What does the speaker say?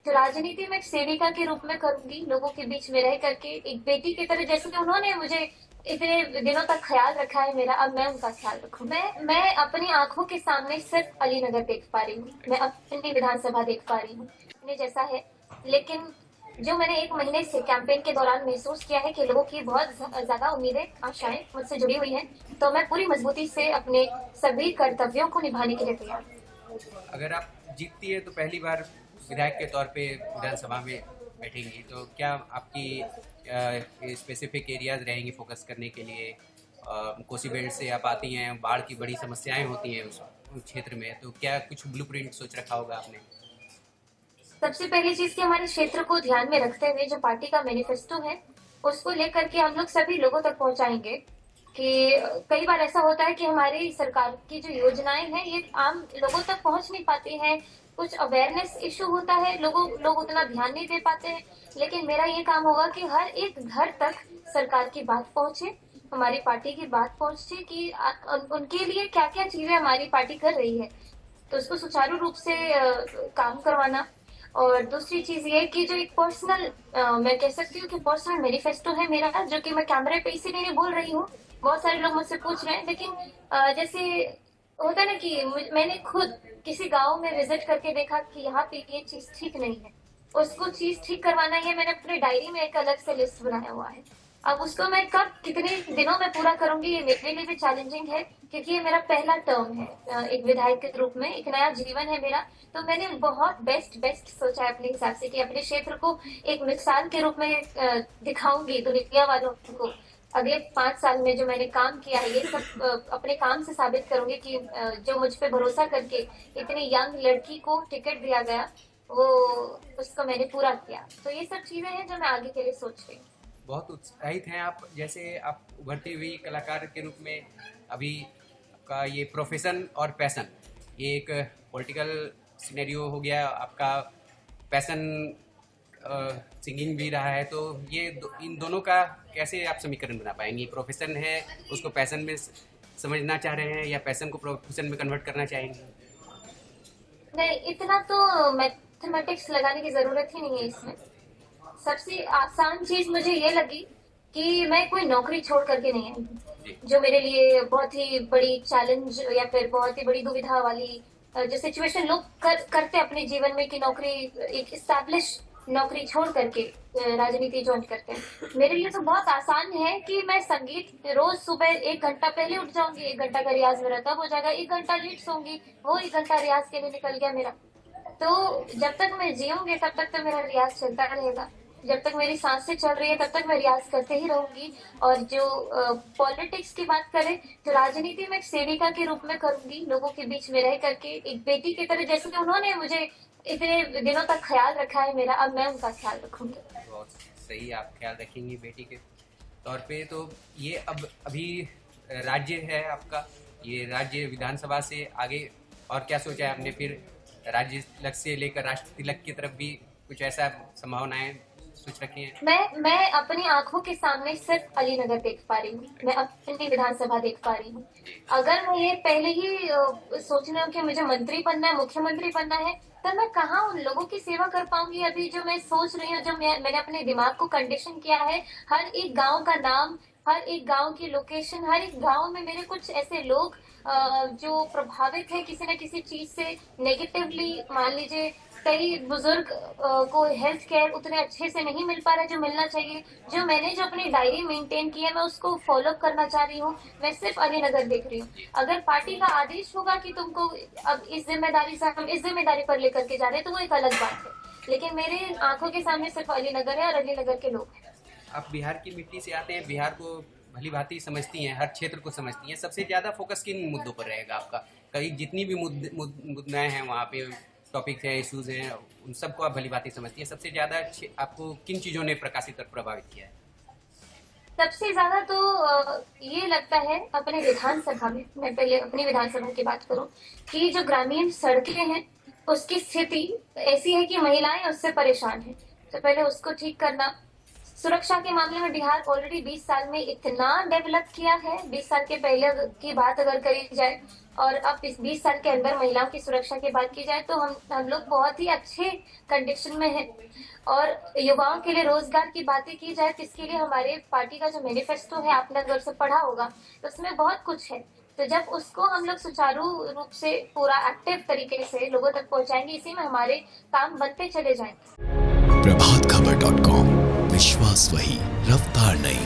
तो राजनीति में एक सेविका के रूप में करूंगी, लोगों के बीच में रह करके एक बेटी की तरह, जैसे कि उन्होंने मुझे इतने दिनों तक ख्याल रखा है मेरा, अब मैं उनका ख्याल रखूं। मैं अपनी आंखों के सामने सिर्फ अलीनगर देख पा रही हूँ, मैं अपनी विधानसभा देख पा रही हूँ, अपने जैसा है। लेकिन जो मैंने 1 महीने से कैंपेन के दौरान महसूस किया है कि लोगों की बहुत ज्यादा उम्मीदें, आशाएं मुझसे जुड़ी हुई हैं, तो मैं पूरी मजबूती से अपने सभी कर्तव्यों को निभाने के लिए तैयार हूँ। अगर आप जीतती है तो पहली बार विधायक के तौर पे विधानसभा में बैठेंगी, तो क्या आपकी स्पेसिफिक एरियाज रहेंगी फोकस करने के लिए? कोसी बेल्ट से आप आती हैं, बाढ़ की बड़ी समस्याएं होती हैं उस क्षेत्र में, तो क्या कुछ ब्लूप्रिंट सोच रखा होगा आपने? सबसे पहली चीज कि हमारे क्षेत्र को ध्यान में रखते हुए जो पार्टी का मैनिफेस्टो है, उसको लेकर के हम लोग सभी लोगों तक पहुंचाएंगे। कि कई बार ऐसा होता है कि हमारी सरकार की जो योजनाएं हैं ये आम लोगों तक पहुंच नहीं पाती हैं, कुछ अवेयरनेस इशू होता है, लोग उतना ध्यान नहीं दे पाते हैं। लेकिन मेरा ये काम होगा कि हर एक घर तक सरकार की बात पहुंचे, हमारी पार्टी की बात पहुंचे कि उनके लिए क्या क्या चीजें हमारी पार्टी कर रही है, तो उसको सुचारू रूप से काम करवाना। और दूसरी चीज ये कि जो एक पर्सनल, मैं कह सकती हूँ कि पर्सनल मैनिफेस्टो है मेरा, जो कि मैं कैमरे पे इसीलिए नहीं बोल रही हूँ, बहुत सारे लोग मुझसे पूछ रहे हैं। लेकिन जैसे होता है ना कि मैंने खुद किसी गांव में विजिट करके देखा कि यहाँ पे ये चीज ठीक नहीं है, उसको चीज ठीक करवाना है, मैंने अपने डायरी में एक अलग से लिस्ट बनाया हुआ है। अब उसको मैं कब कितने दिनों में पूरा करूंगी, ये मेरे लिए भी चैलेंजिंग है, क्योंकि ये मेरा पहला टर्म है एक विधायक के रूप में, एक नया जीवन है मेरा। तो मैंने बहुत बेस्ट बेस्ट सोचा है अपने हिसाब से कि अपने क्षेत्र को एक मिसाल के रूप में दिखाऊंगी दुनिया वालों को। अगले 5 साल में जो मैंने काम किया है, ये सब अपने काम से साबित करूंगी कि जो मुझ पे भरोसा करके इतनी यंग लड़की को टिकट दिया गया, वो उसको मैंने पूरा किया। तो ये सब चीजें हैं जो मैं आगे के लिए सोच रही हूँ। बहुत उत्साहित हैं आप, जैसे आप उभरती हुई कलाकार के रूप में अभी आपका ये प्रोफेशन और पैशन, ये एक पॉलिटिकल सिनेरियो हो गया, आपका पैशन सिंगिंग भी रहा है, तो इन दोनों का कैसे आप समीकरण बना पाएंगी? प्रोफेशन है, उसको पैशन में समझना चाह रहे हैं, या पैशन को प्रोफेशन में कन्वर्ट करना चाहेंगे? नहीं, इतना तो मैथमेटिक्स लगाने की जरूरत ही नहीं है इसमें। सबसे आसान चीज मुझे ये लगी कि मैं कोई नौकरी छोड़ करके नहीं आई जी। हूँ, जो मेरे लिए बहुत ही बड़ी चैलेंज या फिर बहुत ही बड़ी दुविधा वाली जो सिचुएशन लोग करते अपने जीवन में, कि नौकरी, एक स्टैब्लिश नौकरी छोड़ करके राजनीति ज्वाइन करते हैं। मेरे लिए तो बहुत आसान है कि मैं संगीत रोज सुबह 1 घंटा पहले उठ जाऊंगी, 1 घंटा का रियाज मेरा तब हो जाएगा, 1 घंटा लेट सोऊंगी, वो 1 घंटा रियाज के लिए निकल गया मेरा। तो जब तक मैं जीऊंगी तब तक तो मेरा रियाज चलता रहेगा, जब तक मेरी सांसें चल रही है तब तक मैं रियाज करते ही रहूंगी। और जो पॉलिटिक्स की बात करें, तो राजनीति में एक सेविका के रूप में करूंगी, लोगों के बीच में रह करके एक बेटी की तरह, जैसे कि उन्होंने मुझे इतने दिनों तक ख्याल रखा है मेरा, अब मैं उनका ख्याल रखूंगी। बहुत सही, आप ख्याल रखेंगी बेटी के तौर पे। तो ये अब अभी राज्य है आपका, ये राज्य विधानसभा से आगे और क्या सोचा है आपने? फिर राज्य तिलक से लेकर राष्ट्र तिलक की तरफ भी कुछ ऐसा संभावनाएं सोच रखी हैं? मैं अपनी आंखों के सामने सिर्फ अलीनगर देख पा रही हूँ, मैं अपनी विधानसभा देख पा रही हूँ। अगर मैं ये पहले ही सोच रही हूँ कि मुझे मंत्री बनना है, मुख्यमंत्री बनना है, तब मैं कहाँ उन लोगों की सेवा कर पाऊंगी? अभी जो मैं सोच रही हूँ, जो मैंने अपने दिमाग को कंडीशन किया है, हर एक गांव का नाम, हर एक गांव की लोकेशन, हर एक गांव में मेरे कुछ ऐसे लोग जो प्रभावित है किसी न किसी चीज से नेगेटिवली, मान लीजिए कई बुजुर्ग को हेल्थ केयर उतने अच्छे से नहीं मिल पा रहा है जो मिलना चाहिए। जो अपनी डायरी मेंटेन की है, मैं उसको फॉलो करना चाह रही हूँ। मैं सिर्फ अलीनगर देख रही हूँ। अगर पार्टी का आदेश होगा कि तुमको अब इस जिम्मेदारी से, हम इस जिम्मेदारी पर लेकर के जा रहे हैं, तो वो एक अलग बात है। लेकिन मेरे आंखों के सामने सिर्फ अलीनगर है और अलीनगर के लोग हैं। आप बिहार की मिट्टी से आते हैं, बिहार को भली भांति समझती हैं, हर क्षेत्र को समझती हैं, सबसे ज़्यादा फोकस किन मुद्दों पर रहेगा आपका? कई जितनी भी मुद्दाएं हैं वहाँ पे, टॉपिक्स हैं, इश्यूज हैं, उन सबको आप भली भांति समझती हैं। सबसे ज़्यादा आपको किन चीज़ों ने प्रकाशित और प्रभावित किया है? सबसे ज्यादा तो ये लगता है अपने विधानसभा में, मैं पहले अपनी विधानसभा की बात करूं, कि जो ग्रामीण सड़कें हैं उसकी स्थिति ऐसी है कि महिलाएं उससे परेशान हैं। तो पहले उसको ठीक करना, सुरक्षा के मामले में बिहार ऑलरेडी 20 साल में इतना डेवलप किया है। 20 साल के पहले की बात अगर करी जाए और अब इस 20 साल के अंदर महिलाओं की सुरक्षा की बात की जाए तो हम लोग बहुत ही अच्छे कंडीशन में हैं। और युवाओं के लिए रोजगार की बातें की जाए तो इसके लिए हमारे पार्टी का जो मैनिफेस्टो है, आपने अगर से पढ़ा होगा तो उसमें बहुत कुछ है। तो जब उसको हम लोग सुचारू रूप से पूरा एक्टिव तरीके से लोगों तक पहुंचाएंगे, इसी में हमारे काम बनते चले जाएंगे। प्रभातखबर.com, विश्वास वही, रफ्तार नहीं।